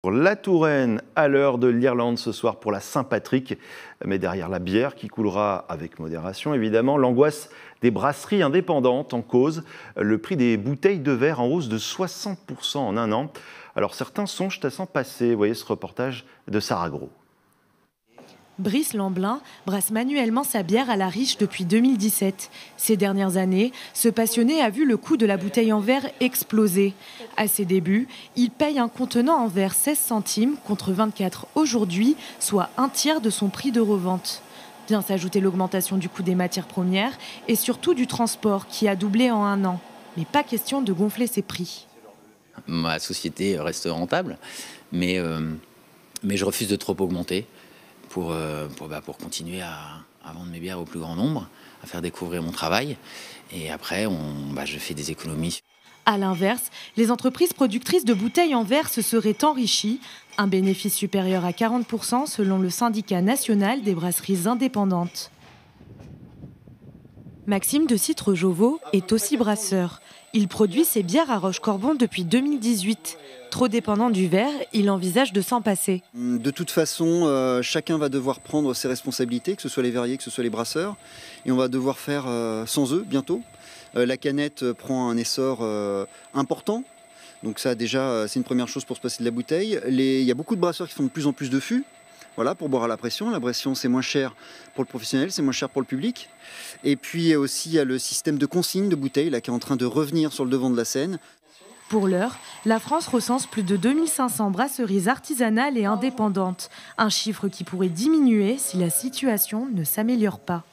Pour la Touraine, à l'heure de l'Irlande ce soir pour la Saint-Patrick. Mais derrière la bière qui coulera avec modération, évidemment, l'angoisse des brasseries indépendantes en cause. Le prix des bouteilles de verre en hausse de 60% en un an. Alors certains songent à s'en passer. Vous voyez ce reportage de Sarah Gros. Brice Lamblin brasse manuellement sa bière à la Riche depuis 2017. Ces dernières années, ce passionné a vu le coût de la bouteille en verre exploser. À ses débuts, il paye un contenant en verre 16 centimes contre 24 aujourd'hui, soit un tiers de son prix de revente. Vient s'ajouter l'augmentation du coût des matières premières et surtout du transport qui a doublé en un an. Mais pas question de gonfler ses prix. Ma société reste rentable, mais je refuse de trop augmenter. Pour continuer à vendre mes bières au plus grand nombre, à faire découvrir mon travail. Et après, je fais des économies. A l'inverse, les entreprises productrices de bouteilles en verre se seraient enrichies. Un bénéfice supérieur à 40% selon le syndicat national des brasseries indépendantes. Maxime de Citre-Joveau est aussi brasseur. Il produit ses bières à Rochecorbon depuis 2018. Trop dépendant du verre, il envisage de s'en passer. De toute façon, chacun va devoir prendre ses responsabilités, que ce soit les verriers, que ce soit les brasseurs. Et on va devoir faire sans eux bientôt. La canette prend un essor important. Donc ça déjà, c'est une première chose pour se passer de la bouteille. Il y a beaucoup de brasseurs qui font de plus en plus de fûts. Voilà, pour boire à la pression. La pression, c'est moins cher pour le professionnel, c'est moins cher pour le public. Et puis aussi, il y a le système de consigne de bouteilles là, qui est en train de revenir sur le devant de la scène. Pour l'heure, la France recense plus de 2500 brasseries artisanales et indépendantes. Un chiffre qui pourrait diminuer si la situation ne s'améliore pas.